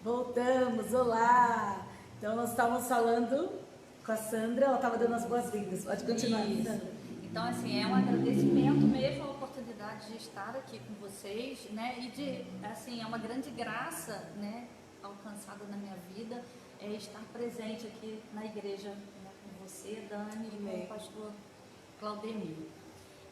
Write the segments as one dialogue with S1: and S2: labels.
S1: Voltamos, olá! Então nós estávamos falando com a Sandra, ela estava dando as boas-vindas. Pode continuar.
S2: Isso. Então, assim, é um agradecimento mesmo a oportunidade de estar aqui com vocês, né? E de, assim, é uma grande graça, né, alcançada na minha vida, estar presente aqui na igreja, né, com você, Dani, e com o pastor Claudemir.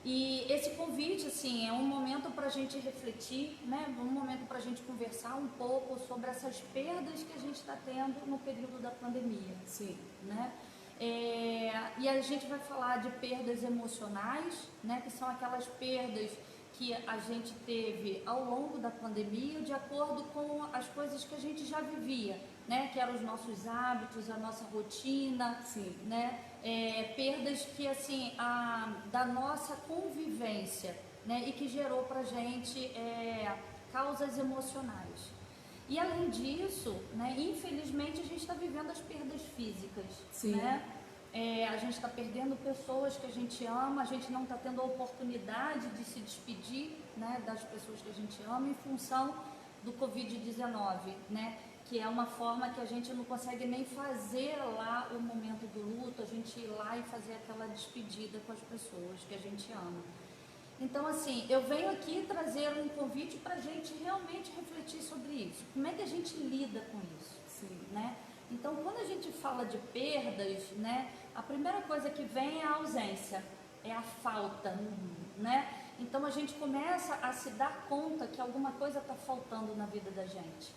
S2: E esse convite, assim, é um momento para a gente refletir, né? Um momento para a gente conversar um pouco sobre essas perdas que a gente está tendo no período da pandemia.
S1: Sim.
S2: Né? E a gente vai falar de perdas emocionais, né? Que são aquelas perdas que a gente teve ao longo da pandemia de acordo com as coisas que a gente já vivia, né? Que eram os nossos hábitos, a nossa rotina.
S1: Sim.
S2: Né? Perdas que, assim, da nossa convivência, né? E que gerou pra gente causas emocionais. E além disso, né, infelizmente a gente está vivendo as perdas físicas.
S1: Sim.
S2: Né? A gente está perdendo pessoas que a gente ama, a gente não está tendo a oportunidade de se despedir, né, das pessoas que a gente ama em função do Covid-19, né? Que é uma forma que a gente não consegue nem fazer lá o momento do luto, a gente ir lá e fazer aquela despedida com as pessoas que a gente ama. Então, assim, eu venho aqui trazer um convite para a gente realmente refletir sobre isso. Como é que a gente lida com isso?
S1: Sim.
S2: Né? Então, quando a gente fala de perdas, né, a primeira coisa que vem é a ausência, é a falta. Né? Então, a gente começa a se dar conta que alguma coisa está faltando na vida da gente.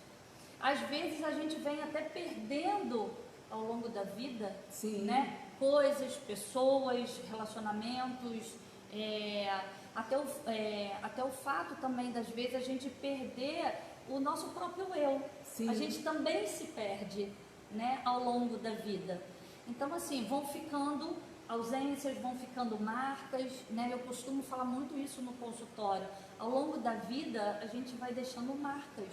S2: Às vezes, a gente vem até perdendo ao longo da vida, né, coisas, pessoas, relacionamentos, até o fato também das vezes a gente perder o nosso próprio eu.
S1: Sim.
S2: A gente também se perde, né, ao longo da vida. Então, assim, vão ficando ausências, vão ficando marcas, né? Eu costumo falar muito isso no consultório. Ao longo da vida a gente vai deixando marcas,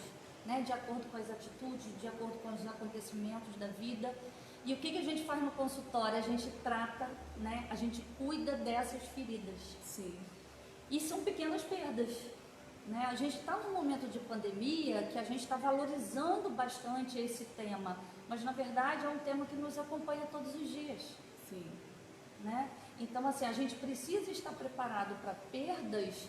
S2: né, de acordo com as atitudes, de acordo com os acontecimentos da vida. E o que a gente faz no consultório? A gente trata, né? A gente cuida dessas feridas.
S1: Sim.
S2: E são pequenas perdas, né? A gente está num momento de pandemia que a gente está valorizando bastante esse tema, mas na verdade é um tema que nos acompanha todos os dias.
S1: Sim.
S2: Né? Então, assim, a gente precisa estar preparado para perdas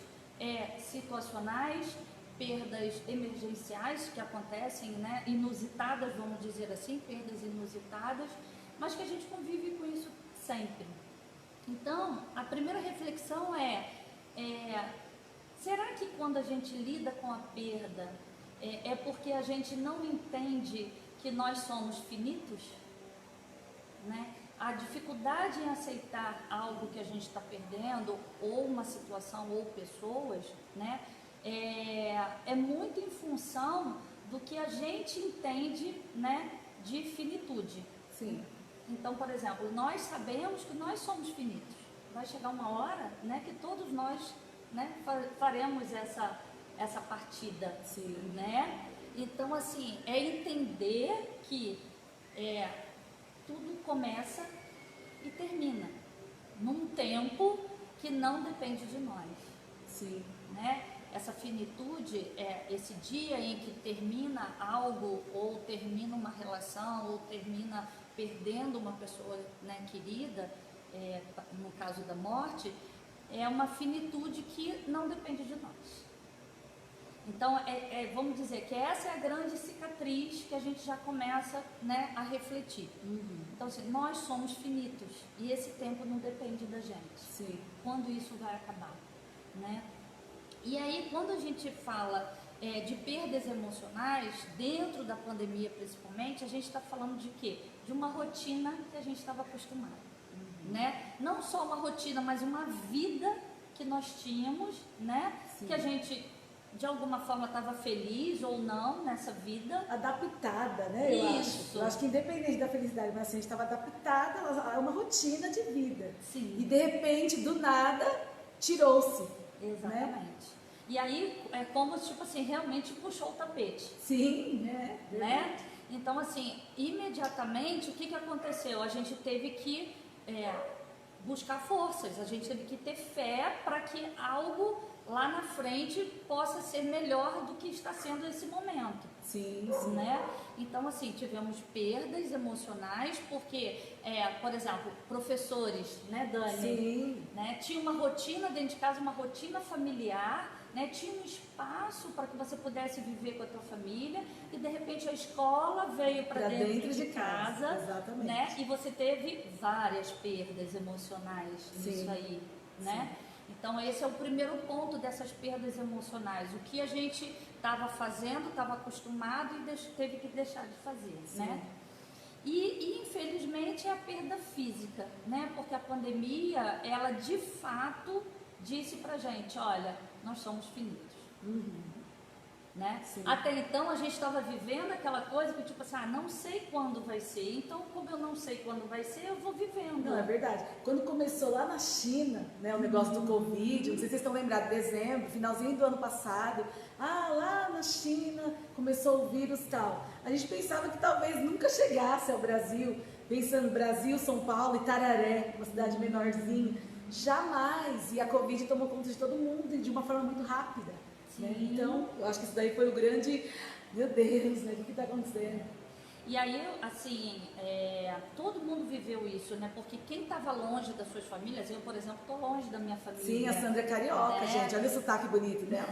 S2: situacionais, perdas emergenciais que acontecem, né? Inusitadas, vamos dizer assim, perdas inusitadas, mas que a gente convive com isso sempre. Então, a primeira reflexão será que quando a gente lida com a perda, é porque a gente não entende que nós somos finitos? Né? A dificuldade em aceitar algo que a gente está perdendo, ou uma situação, ou pessoas, né? É muito em função do que a gente entende, né, de finitude.
S1: Sim.
S2: Então, por exemplo, nós sabemos que nós somos finitos. Vai chegar uma hora, né, que todos nós, né, faremos essa partida.
S1: Sim.
S2: Né? Então, assim, é entender que tudo começa e termina num tempo que não depende de nós.
S1: Sim.
S2: Né? Essa finitude é esse dia em que termina algo, ou termina uma relação, ou termina perdendo uma pessoa, né, querida, no caso da morte, é uma finitude que não depende de nós. Então, vamos dizer que essa é a grande cicatriz que a gente já começa, né, a refletir. Então, assim, nós somos finitos e esse tempo não depende da gente.
S1: Sim.
S2: Quando isso vai acabar, né? E aí, quando a gente fala de perdas emocionais, dentro da pandemia principalmente, a gente está falando de quê? De uma rotina que a gente estava acostumado. Né? Não só uma rotina, mas uma vida que nós tínhamos, né?
S1: Sim.
S2: Que a gente, de alguma forma, estava feliz ou não nessa vida.
S1: Adaptada, né?
S2: Isso.
S1: Eu acho que independente da felicidade, mas assim, a gente estava adaptada a uma rotina de vida.
S2: Sim.
S1: E de repente, do nada, tirou-se.
S2: Exatamente.
S1: Né?
S2: E aí é como, tipo assim, realmente puxou o tapete.
S1: Sim,
S2: né? Então, assim, imediatamente, o que aconteceu? A gente teve que buscar forças, a gente teve que ter fé para que algo lá na frente possa ser melhor do que está sendo esse momento.
S1: Sim, sim.
S2: Né? Então, assim, tivemos perdas emocionais, porque, por exemplo, professores, né, Dani?
S1: Sim.
S2: Né, tinha uma rotina dentro de casa, uma rotina familiar, né, tinha um espaço para que você pudesse viver com a tua família, e de repente a escola veio para dentro de casa,
S1: exatamente.
S2: né, e você teve várias perdas emocionais nisso aí, né?
S1: Sim.
S2: Então esse é o primeiro ponto dessas perdas emocionais, o que a gente estava fazendo, estava acostumado e teve que deixar de fazer, né? E infelizmente é a perda física, né? Porque a pandemia, ela de fato disse pra gente, olha, nós somos finitos. Né? Até então a gente estava vivendo aquela coisa que tipo assim, não sei quando vai ser, então como eu não sei quando vai ser, eu vou vivendo.
S1: Não, é verdade. Quando começou lá na China, né, o negócio do Covid, não sei se vocês estão lembrados, dezembro, finalzinho do ano passado, lá na China começou o vírus e tal. A gente pensava que talvez nunca chegasse ao Brasil, pensando Brasil, São Paulo, Itararé, uma cidade menorzinha, jamais. E a Covid tomou conta de todo mundo e de uma forma muito rápida. Né? Então, eu acho que isso daí foi o grande, meu Deus, né? O que está acontecendo?
S2: E aí, assim, todo mundo viveu isso, né? Porque quem estava longe das suas famílias, eu, por exemplo, estou longe da minha família.
S1: Sim, a Sandra é carioca, gente. Olha o sotaque bonito dela.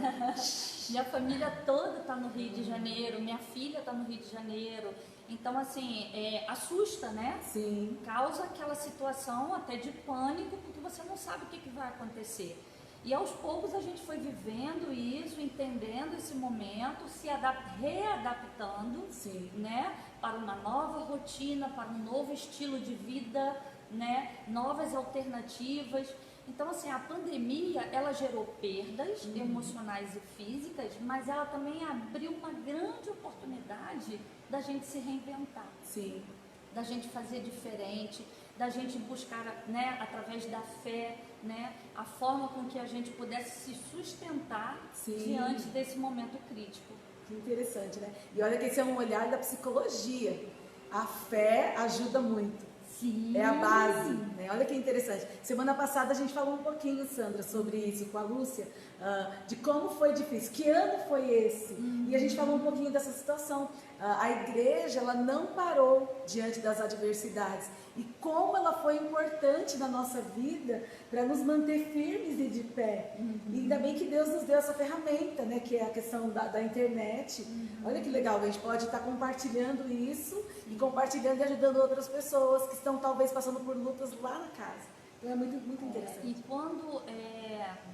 S2: Minha família toda está no Rio de Janeiro, minha filha está no Rio de Janeiro. Então, assim, assusta, né?
S1: Sim.
S2: Causa aquela situação até de pânico, porque você não sabe o que vai acontecer. E aos poucos a gente foi vivendo isso, entendendo esse momento, se readaptando, né, para uma nova rotina, para um novo estilo de vida, né, novas alternativas. Então, assim, a pandemia, ela gerou perdas emocionais e físicas, mas ela também abriu uma grande oportunidade da gente se reinventar.
S1: Sim.
S2: Da gente fazer diferente, da gente buscar, né, através da fé, né, a forma com que a gente pudesse se sustentar diante desse momento crítico.
S1: Que interessante, né? E olha que esse é um olhar da psicologia. A fé ajuda muito.
S2: Sim.
S1: É a base, né? Olha que interessante. Semana passada a gente falou um pouquinho, Sandra, sobre isso com a Lúcia, de como foi difícil, que ano foi esse? E a gente falou um pouquinho dessa situação. A igreja, ela não parou diante das adversidades. E como ela foi importante na nossa vida para nos manter firmes e de pé. E ainda bem que Deus nos deu essa ferramenta, né? Que é a questão da internet. Olha que legal, a gente pode estar compartilhando isso e compartilhando e ajudando outras pessoas que estão talvez passando por lutas lá na casa. Então é muito, muito interessante.
S2: E quando,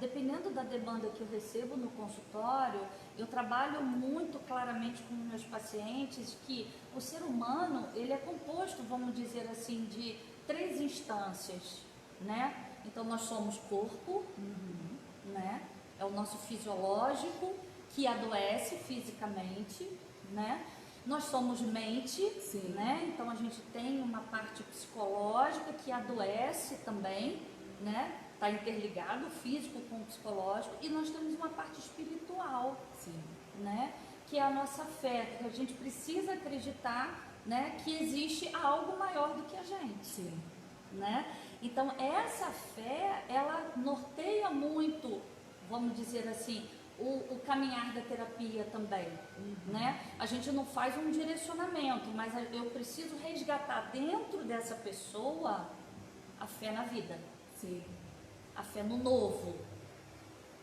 S2: dependendo da demanda que eu recebo no consultório, eu trabalho muito claramente com meus pacientes que o ser humano, ele é composto, vamos dizer assim, de 3 instâncias, né? Então nós somos corpo, né? É o nosso fisiológico que adoece fisicamente, né? Nós somos mente, né? Então a gente tem uma parte psicológica que adoece também, né? Está interligado o físico com o psicológico, e nós temos uma parte espiritual, né? Que é a nossa fé, que a gente precisa acreditar, né? Que existe algo maior do que a gente, né? Então essa fé, ela norteia muito, vamos dizer assim, o caminhar da terapia também, né? A gente não faz um direcionamento, mas eu preciso resgatar dentro dessa pessoa a fé na vida, a fé no novo,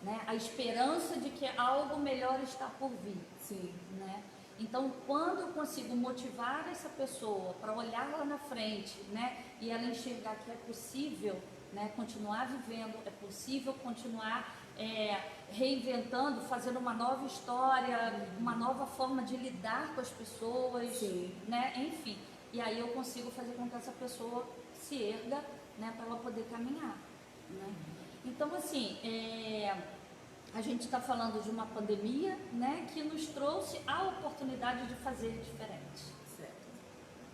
S2: né? A esperança de que algo melhor está por vir, né? Então, quando eu consigo motivar essa pessoa para olhar lá na frente, né? E ela enxergar que é possível, né? Continuar vivendo, é possível continuar reinventando, fazendo uma nova história, uma nova forma de lidar com as pessoas, né? Enfim, e aí eu consigo fazer com que essa pessoa se erga, né? Para ela poder caminhar, né? Então, assim, a gente está falando de uma pandemia, né? Que nos trouxe a oportunidade de fazer diferente,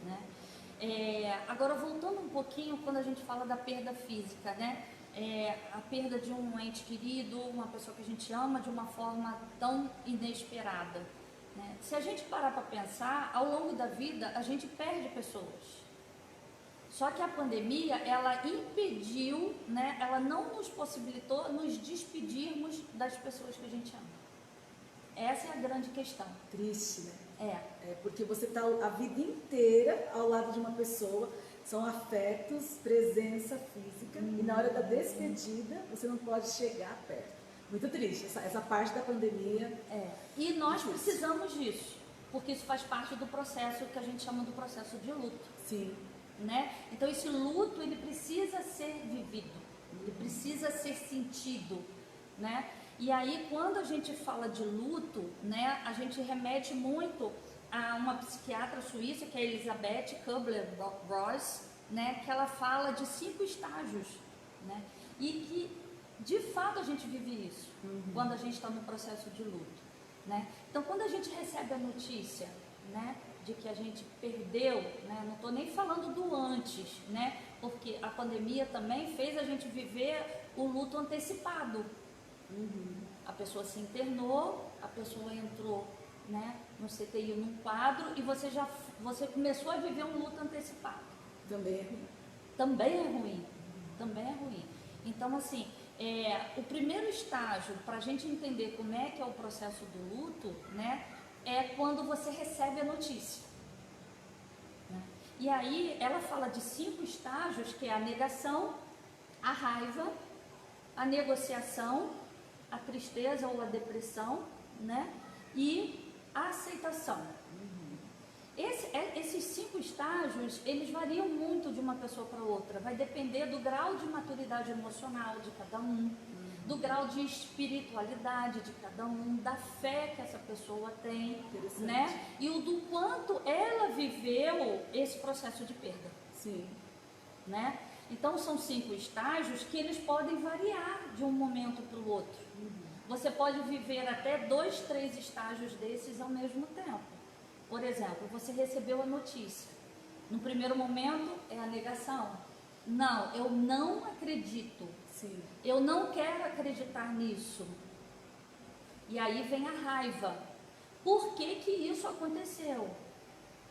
S2: né? Agora, voltando um pouquinho, quando a gente fala da perda física, né? A perda de um ente querido, uma pessoa que a gente ama de uma forma tão inesperada, né? Se a gente parar para pensar, ao longo da vida a gente perde pessoas. Só que a pandemia, ela impediu, né? Ela não nos possibilitou nos despedirmos das pessoas que a gente ama. Essa é a grande questão.
S1: Triste, né? Porque você está a vida inteira ao lado de uma pessoa, são afetos, presença física, e na hora da despedida você não pode chegar perto. Muito triste, essa parte da pandemia.
S2: E nós precisamos disso, porque isso faz parte do processo que a gente chama do processo de luto.
S1: Sim.
S2: Né? Então esse luto, ele precisa ser vivido, ele precisa ser sentido, né? E aí quando a gente fala de luto, né, a gente remete muito a uma psiquiatra suíça, que é Elisabeth Kübler-Ross, né, que ela fala de 5 estágios, né? E que de fato a gente vive isso quando a gente está no processo de luto, né? Então quando a gente recebe a notícia, né, de que a gente perdeu, né? Não estou nem falando do antes, né? Porque a pandemia também fez a gente viver o luto antecipado. A pessoa se internou, a pessoa entrou, né, no CTI num quadro e você começou a viver um luto antecipado.
S1: Também é ruim.
S2: Também é ruim. Também é ruim. Então, assim, o primeiro estágio para a gente entender como é que é o processo do luto, né, é quando você recebe a notícia. Né? E aí ela fala de 5 estágios, que é a negação, a raiva, a negociação, a tristeza ou a depressão, né, e a aceitação. Esses 5 estágios, eles variam muito de uma pessoa para outra, vai depender do grau de maturidade emocional de cada um, do grau de espiritualidade de cada um, da fé que essa pessoa tem, né? E o do quanto ela viveu esse processo de perda.
S1: Sim.
S2: Né? Então são 5 estágios que eles podem variar de um momento para o outro. Você pode viver até 2, 3 estágios desses ao mesmo tempo. Por exemplo, você recebeu a notícia. No primeiro momento é a negação. Não, eu não acredito.
S1: Sim.
S2: Eu não quero acreditar nisso. E aí vem a raiva. Por que que isso aconteceu?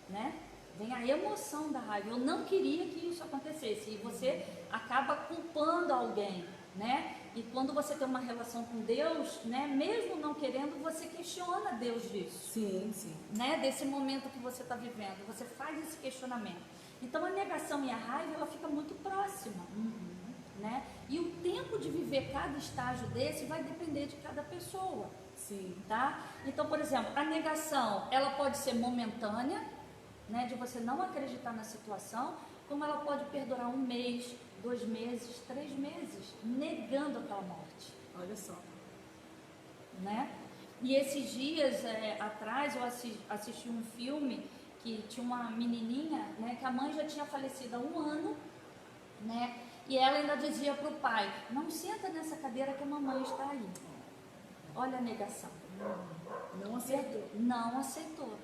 S2: Né? Vem a emoção da raiva. Eu não queria que isso acontecesse. E você acaba culpando alguém, né? E quando você tem uma relação com Deus, né, mesmo não querendo, você questiona Deus disso.
S1: Sim, sim.
S2: Né? Desse momento que você está vivendo. Você faz esse questionamento. Então a negação e a raiva, ela fica muito próxima. Né? E o tempo de viver cada estágio desse vai depender de cada pessoa.
S1: Sim.
S2: Tá? Então, por exemplo, a negação, ela pode ser momentânea, né, de você não acreditar na situação, como ela pode perdurar 1 mês, 2 meses, 3 meses, negando aquela morte.
S1: Olha só.
S2: Né? E esses dias atrás eu assisti um filme que tinha uma menininha, né, que a mãe já tinha falecido há 1 ano, né, e ela ainda dizia para o pai: não senta nessa cadeira que a mamãe está aí. Olha a negação.
S1: Não aceitou.
S2: Não aceitou,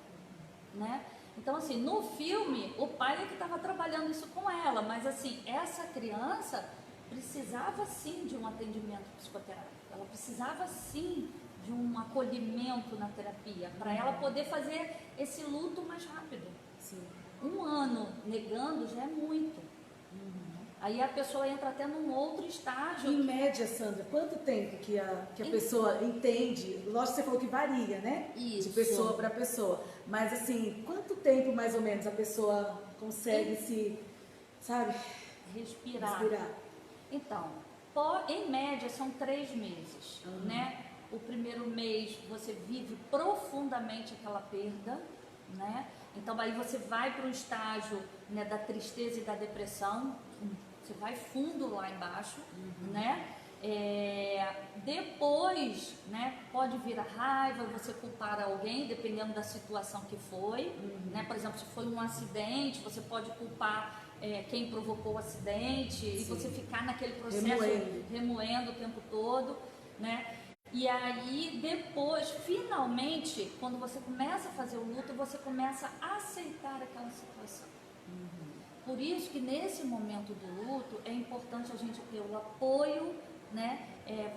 S2: né? Então, assim, no filme, o pai é que estava trabalhando isso com ela, mas, assim, essa criança precisava, sim, de um atendimento psicoterápico. Ela precisava, sim, de um acolhimento na terapia, para ela poder fazer esse luto mais rápido.
S1: Sim.
S2: 1 ano negando já é muito. Aí a pessoa entra até num outro estágio.
S1: Em média, Sandra, quanto tempo que a pessoa entende? Lógico que você falou que varia, né?
S2: Isso.
S1: De pessoa para pessoa. Mas assim, quanto tempo mais ou menos a pessoa consegue se, sabe?
S2: Respirar. Então, em média são 3 meses, né? O primeiro mês você vive profundamente aquela perda, né? Então aí você vai para o estágio, né, da tristeza e da depressão, você vai fundo lá embaixo, né? Depois, né, pode vir a raiva, você culpar alguém, dependendo da situação que foi, né? Por exemplo, se foi um acidente, você pode culpar quem provocou o acidente. Sim. E você ficar naquele processo remoendo o tempo todo, né? E aí depois, finalmente, quando você começa a fazer o luto, você começa a aceitar aquela situação. Por isso que nesse momento do luto é importante a gente ter o apoio, né,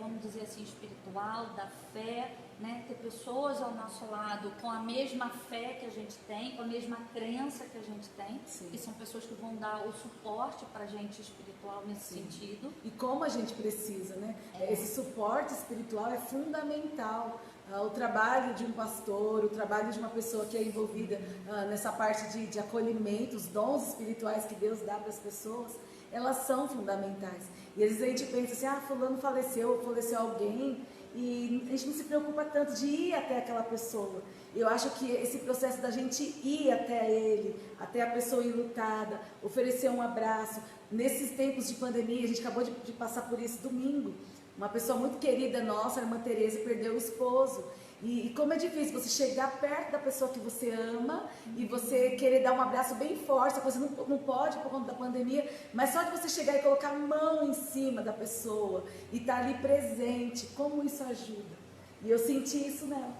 S2: vamos dizer assim, espiritual, da fé, né, ter pessoas ao nosso lado com a mesma fé que a gente tem, com a mesma crença que a gente tem. Sim. Que são pessoas que vão dar o suporte para a gente espiritual nesse sentido.
S1: E como a gente precisa, né? Esse suporte espiritual é fundamental. o trabalho de um pastor, o trabalho de uma pessoa que é envolvida nessa parte de acolhimento, os dons espirituais que Deus dá para as pessoas, elas são fundamentais. E às vezes a gente pensa assim, fulano faleceu alguém, e a gente não se preocupa tanto de ir até aquela pessoa. Eu acho que esse processo da gente ir até ele, até a pessoa enlutada, oferecer um abraço, nesses tempos de pandemia, a gente acabou de passar por isso domingo, uma pessoa muito querida nossa, a irmã Tereza, perdeu o esposo. E como é difícil você chegar perto da pessoa que você ama e você querer dar um abraço bem forte, você não pode por conta da pandemia, mas só de você chegar e colocar a mão em cima da pessoa e estar ali presente, como isso ajuda. E eu senti isso nela,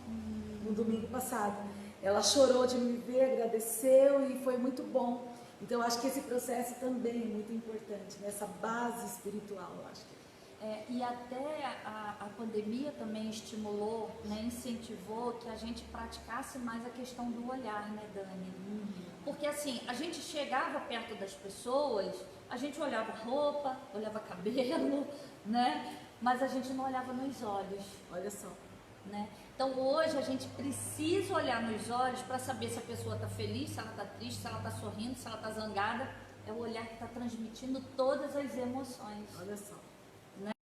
S1: no domingo passado. Ela chorou de me ver, agradeceu e foi muito bom. Então eu acho que esse processo também é muito importante, nessa base espiritual, eu acho que.
S2: E até a pandemia também estimulou, né, incentivou que a gente praticasse mais a questão do olhar, né, Dani? Porque assim, a gente chegava perto das pessoas, a gente olhava roupa, olhava cabelo, né? Mas a gente não olhava nos olhos.
S1: Olha só.
S2: Né? Então hoje a gente precisa olhar nos olhos para saber se a pessoa está feliz, se ela está triste, se ela está sorrindo, se ela está zangada. É o olhar que está transmitindo todas as emoções.
S1: Olha só.